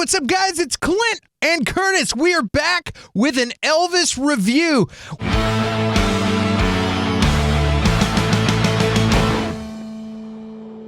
what's up, guys? It's Clint and Curtis. We are back with an Elvis review.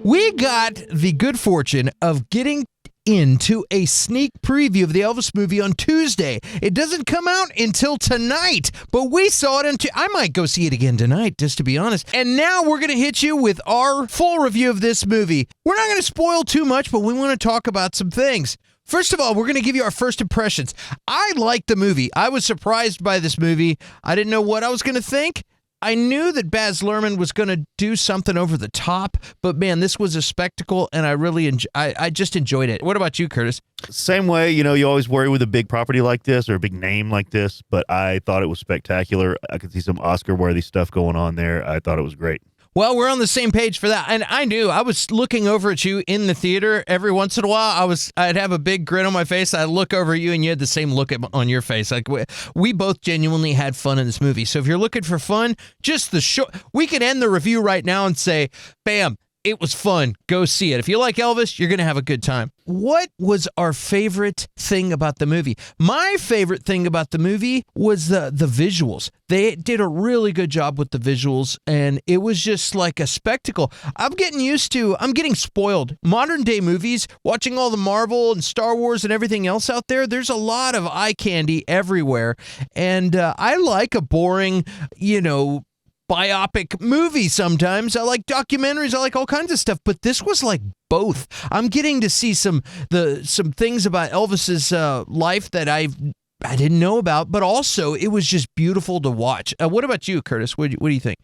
We got the good fortune of getting into a sneak preview of the Elvis movie on Tuesday. It doesn't come out until tonight, but we saw it I might go see it again tonight, just to be honest. And now we're going to hit you with our full review of this movie. We're not going to spoil too much, but we want to talk about some things. First of all, we're going to give you our first impressions. I liked the movie. I was surprised by this movie. I didn't know what I was going to think. I knew that Baz Luhrmann was going to do something over the top, but man, this was a spectacle, and I just enjoyed it. What about you, Curtis? Same way, you always worry with a big property like this or a big name like this, but I thought it was spectacular. I could see some Oscar-worthy stuff going on there. I thought it was great. Well, we're on the same page for that. And I knew I was looking over at you in the theater every once in a while. I'd have a big grin on my face. I'd look over at you and you had the same look on your face. Like we both genuinely had fun in this movie. So if you're looking for fun, just we could end the review right now and say, bam, it was fun. Go see it. If you like Elvis, you're going to have a good time. What was our favorite thing about the movie? My favorite thing about the movie was the visuals. They did a really good job with the visuals, and it was just like a spectacle. I'm getting spoiled. Modern day movies, watching all the Marvel and Star Wars and everything else out there, there's a lot of eye candy everywhere. And I like a boring, biopic movie sometimes. I like documentaries. I like all kinds of stuff. But this was like both. I'm getting to see some things about Elvis's life that I didn't know about, but also it was just beautiful to watch. What about you, Curtis? What do you think?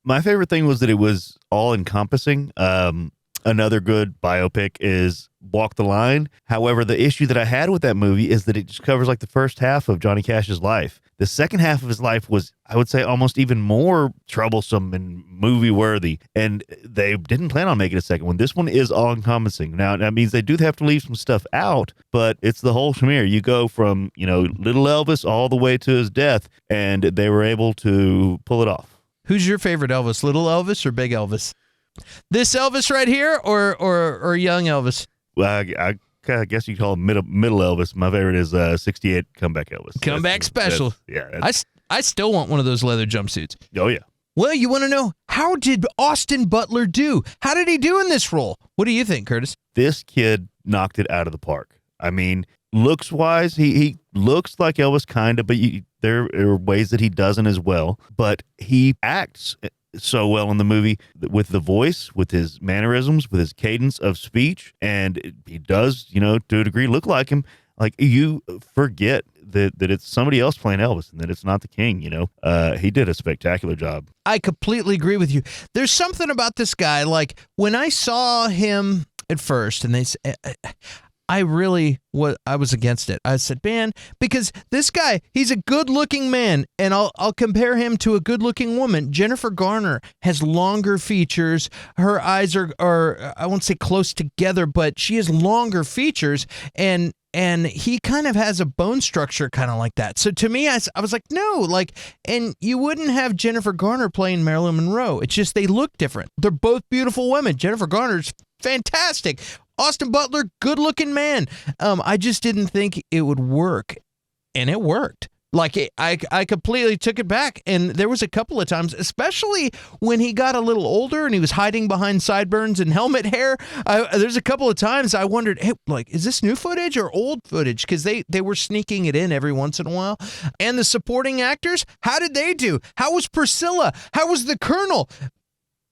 My favorite thing was that it was all encompassing. Another good biopic is Walk the Line. However, the issue that I had with that movie is that it just covers like the first half of Johnny Cash's life. The second half of his life was, I would say, almost even more troublesome and movie-worthy, and they didn't plan on making a second one. This one is all-encompassing. Now, that means they do have to leave some stuff out, but it's the whole schmear. You go from, little Elvis all the way to his death, and they were able to pull it off. Who's your favorite Elvis, little Elvis or big Elvis? This Elvis right here or young Elvis? Well, I guess you call him middle Elvis. My favorite is 68 Comeback Elvis. Comeback special. I still want one of those leather jumpsuits. Oh, yeah. Well, you want to know, how did Austin Butler do? How did he do in this role? What do you think, Curtis? This kid knocked it out of the park. I mean, looks-wise, he looks like Elvis kind of, but there are ways that he doesn't as well. But he acts so well in the movie with the voice, with his mannerisms, with his cadence of speech, and he does, to a degree, look like him. Like, you forget that it's somebody else playing Elvis and that it's not the king, He did a spectacular job. I completely agree with you. There's something about this guy, like, when I saw him at first, and I was against it. I said, man, because this guy, he's a good-looking man, and I'll compare him to a good-looking woman. Jennifer Garner has longer features. Her eyes are I won't say close together, but she has longer features, and he kind of has a bone structure kind of like that. So to me, I was like, no, and you wouldn't have Jennifer Garner playing Marilyn Monroe. It's just they look different. They're both beautiful women. Jennifer Garner's fantastic. Austin Butler, good-looking man. I just didn't think it would work, and it worked. I completely took it back, and there was a couple of times, especially when he got a little older and he was hiding behind sideburns and helmet hair. There's a couple of times I wondered, hey, is this new footage or old footage? Because they were sneaking it in every once in a while. And the supporting actors, how did they do? How was Priscilla? How was the Colonel?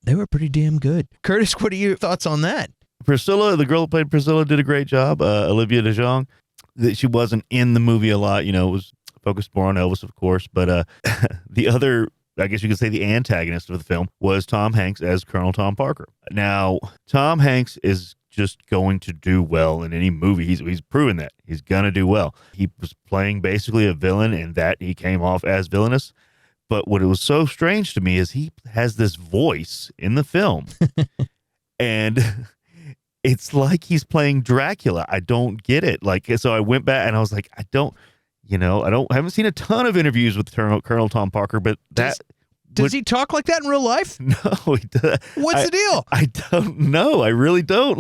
They were pretty damn good. Curtis, what are your thoughts on that? Priscilla, the girl who played Priscilla, did a great job. Olivia DeJonge, that she wasn't in the movie a lot, it was focused more on Elvis, of course, but the other, I guess you could say the antagonist of the film, was Tom Hanks as Colonel Tom Parker. Now, Tom Hanks is just going to do well in any movie. He's proven that. He's going to do well. He was playing basically a villain, and that he came off as villainous. But what was so strange to me is he has this voice in the film, and it's like he's playing Dracula. I don't get it. So I went back and I was like, I haven't seen a ton of interviews with Colonel Tom Parker, but does he talk like that in real life? No, he does. What's the deal? I don't know. I really don't.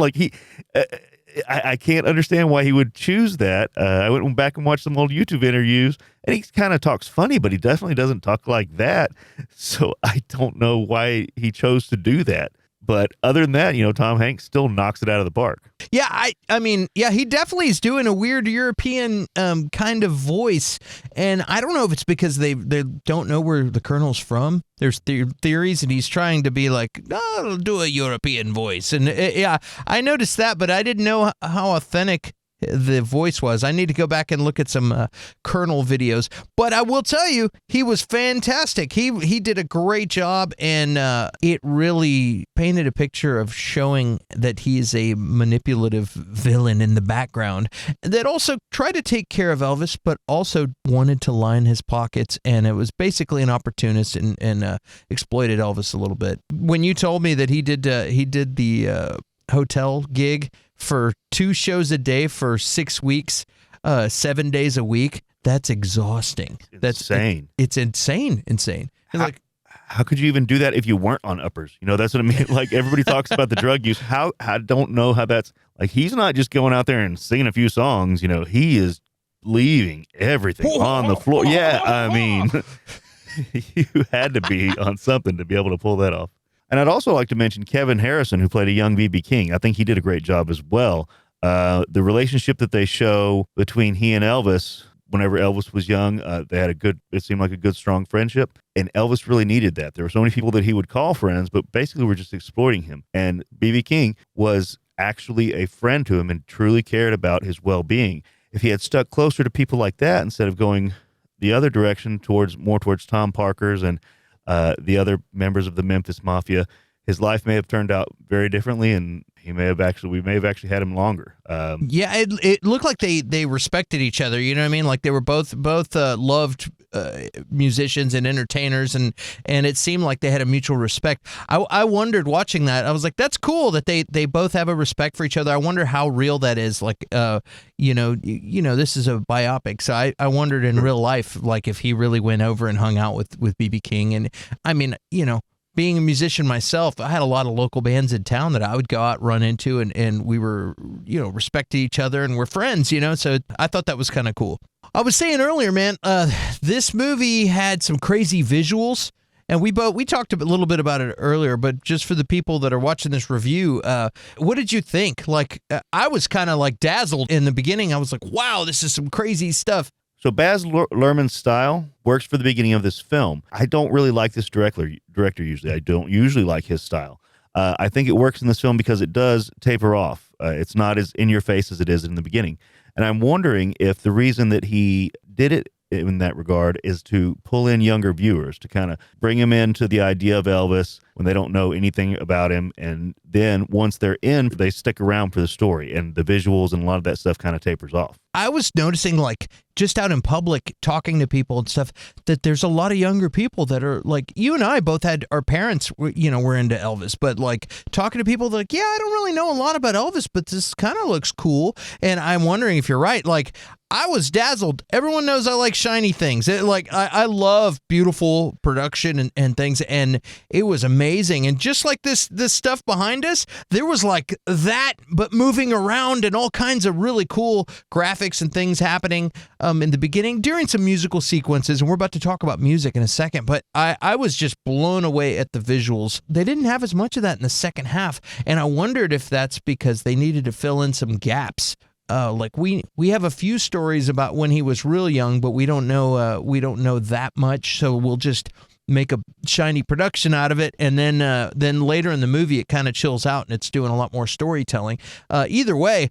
I can't understand why he would choose that. I went back and watched some old YouTube interviews, and he kind of talks funny, but he definitely doesn't talk like that. So I don't know why he chose to do that. But other than that, Tom Hanks still knocks it out of the park. Yeah, I mean, yeah, he definitely is doing a weird European kind of voice, and I don't know if it's because they don't know where the Colonel's from. There's theories, and he's trying to be like, oh, I'll do a European voice, and yeah, I noticed that, but I didn't know how authentic the voice was. I need to go back and look at some Colonel videos, but I will tell you, he was fantastic. He did a great job, and it really painted a picture of showing that he is a manipulative villain in the background that also tried to take care of Elvis, but also wanted to line his pockets, and it was basically an opportunist and exploited Elvis a little bit. When you told me that he did the hotel gig for 2 shows a day for 6 weeks, 7 days a week, that's exhausting. That's insane. It's insane. And how could you even do that if you weren't on uppers? That's what I mean. Like, everybody talks about the drug use. I don't know how that's like. He's not just going out there and singing a few songs. He is leaving everything on the floor. Yeah, I mean, you had to be on something to be able to pull that off. And I'd also like to mention Kevin Harrison, who played a young B.B. King. I think he did a great job as well. The relationship that they show between he and Elvis, whenever Elvis was young, they had it seemed like a good, strong friendship. And Elvis really needed that. There were so many people that he would call friends, but basically were just exploiting him. And B.B. King was actually a friend to him and truly cared about his well-being. If he had stuck closer to people like that, instead of going the other direction towards Tom Parker's and the other members of the Memphis Mafia, his life may have turned out very differently, and we may have actually had him longer. Yeah, it looked like they respected each other. You know what I mean? Like they were both loved musicians and entertainers, and it seemed like they had a mutual respect. I wondered watching that. I was like, that's cool that they both have a respect for each other. I wonder how real that is. Like, this is a biopic, so I wondered in real life, like if he really went over and hung out with B.B. King. And I mean, being a musician myself, I had a lot of local bands in town that I would go out, run into, and we were, respected each other and we're friends, so I thought that was kind of cool. I was saying earlier, man, this movie had some crazy visuals, and we talked a little bit about it earlier, but just for the people that are watching this review, what did you think? Like, I was kind of like dazzled in the beginning. I was like, wow, this is some crazy stuff. So Baz Luhrmann's style works for the beginning of this film. I don't really like this director usually. I don't usually like his style. I think it works in this film because it does taper off. It's not as in your face as it is in the beginning. And I'm wondering if the reason that he did it in that regard is to pull in younger viewers, to kind of bring them into the idea of Elvis when they don't know anything about him. And then once they're in, they stick around for the story, and the visuals and a lot of that stuff kind of tapers off. I was noticing, like, just out in public talking to people and stuff, that there's a lot of younger people that are like, you and I both had our parents, were into Elvis, but like talking to people, they're like, yeah, I don't really know a lot about Elvis, but this kind of looks cool. And I'm wondering if you're right. Like, I was dazzled. Everyone knows I like shiny things. I love beautiful production and things, and it was amazing. And just like this stuff behind us, there was like that, but moving around and all kinds of really cool graphics and things happening in the beginning during some musical sequences. And we're about to talk about music in a second, but I was just blown away at the visuals. They didn't have as much of that in the second half, and I wondered if that's because they needed to fill in some gaps. Like we have a few stories about when he was real young, but we don't know that much. So we'll just make a shiny production out of it, and then later in the movie it kind of chills out and it's doing a lot more storytelling. Either way,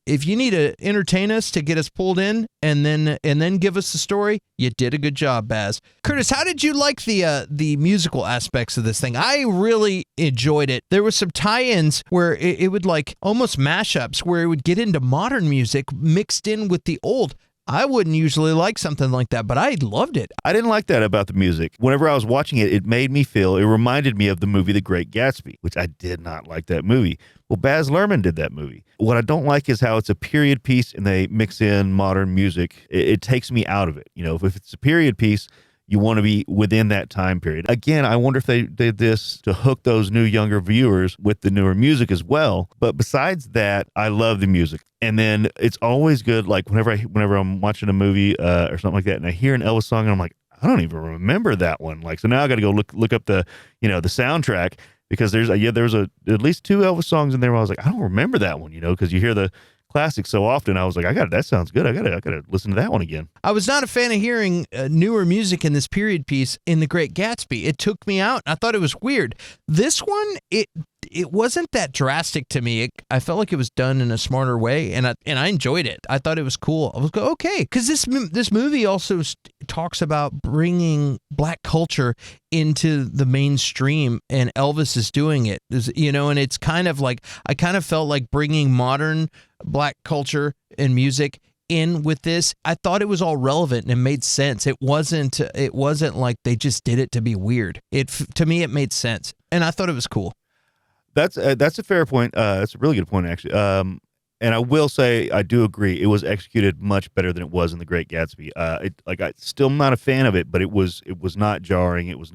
if you need to entertain us to get us pulled in and then give us the story, you did a good job, Baz. Curtis, how did you like the musical aspects of this thing? I really enjoyed it. There was some tie-ins where it would like almost mashups where it would get into modern music mixed in with the old. I wouldn't usually like something like that, but I loved it. I didn't like that about the music. Whenever I was watching it, it reminded me of the movie The Great Gatsby, which I did not like that movie. Well, Baz Luhrmann did that movie. What I don't like is how it's a period piece and they mix in modern music. It takes me out of it. If it's a period piece, You want to be within that time period. Again, I wonder if they did this to hook those new younger viewers with the newer music as well. But besides that, I love the music. And then it's always good, like whenever I'm watching a movie or something like that, and I hear an Elvis song, and I'm like, I don't even remember that one. Like, so now I got to go look up the the soundtrack, because there's at least 2 Elvis songs in there where I was like, I don't remember that one, because you hear the classics so often. I was like, that sounds good. I gotta listen to that one again. I was not a fan of hearing newer music in this period piece in The Great Gatsby. It took me out. I thought it was weird. This one, it wasn't that drastic to me. I felt like it was done in a smarter way, and I enjoyed it. I thought it was cool. I was like, okay, because this movie also talks about bringing black culture into the mainstream, and Elvis is doing it. And it's kind of like, I kind of felt like bringing modern black culture and music in with this. I thought it was all relevant and it made sense. It wasn't like they just did it to be weird. To me, it made sense, and I thought it was cool. That's a fair point. That's a really good point, actually. And I will say, I do agree, it was executed much better than it was in The Great Gatsby. I'm still not a fan of it, but it was not jarring. It was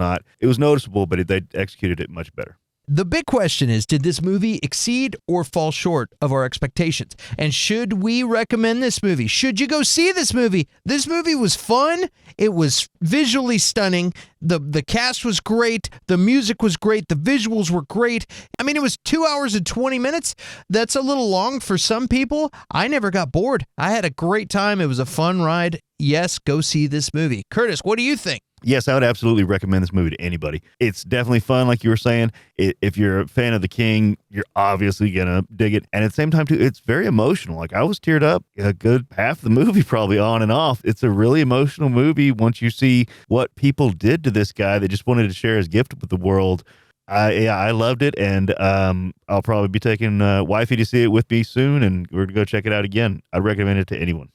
noticeable, but they executed it much better. The big question is, did this movie exceed or fall short of our expectations? And should we recommend this movie? Should you go see this movie? This movie was fun. It was visually stunning. The cast was great. The music was great. The visuals were great. I mean, it was 2 hours and 20 minutes. That's a little long for some people. I never got bored. I had a great time. It was a fun ride. Yes, go see this movie. Curtis, what do you think? Yes, I would absolutely recommend this movie to anybody. It's definitely fun, like you were saying. If you're a fan of The King, you're obviously going to dig it. And at the same time, too, it's very emotional. Like, I was teared up a good half the movie, probably on and off. It's a really emotional movie once you see what people did to this guy that just wanted to share his gift with the world. I loved it, and I'll probably be taking wifey to see it with me soon, and we're going to go check it out again. I'd recommend it to anyone.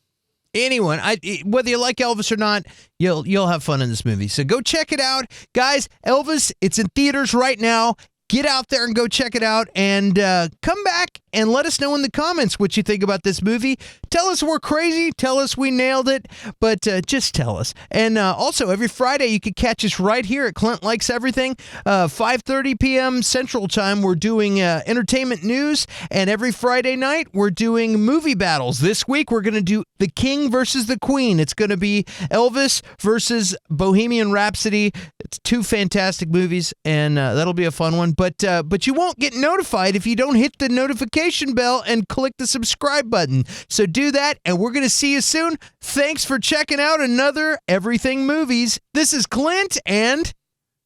Anyone, whether you like Elvis or not, you'll have fun in this movie. So go check it out, guys. Elvis, it's in theaters right now. Get out there and go check it out, and come back and let us know in the comments what you think about this movie. Tell us we're crazy. Tell us we nailed it, but just tell us. And also, every Friday, you can catch us right here at Clint Likes Everything, 5:30 p.m. Central Time. We're doing entertainment news, and every Friday night, we're doing movie battles. This week, we're going to do The King versus the Queen. It's going to be Elvis versus Bohemian Rhapsody. It's 2 fantastic movies, and that'll be a fun one. But you won't get notified if you don't hit the notification bell and click the subscribe button. So do that, and we're going to see you soon. Thanks for checking out another Everything Movies. This is Clint and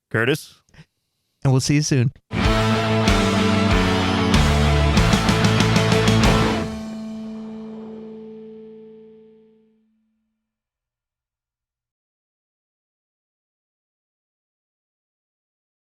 Curtis. we'll see you soon.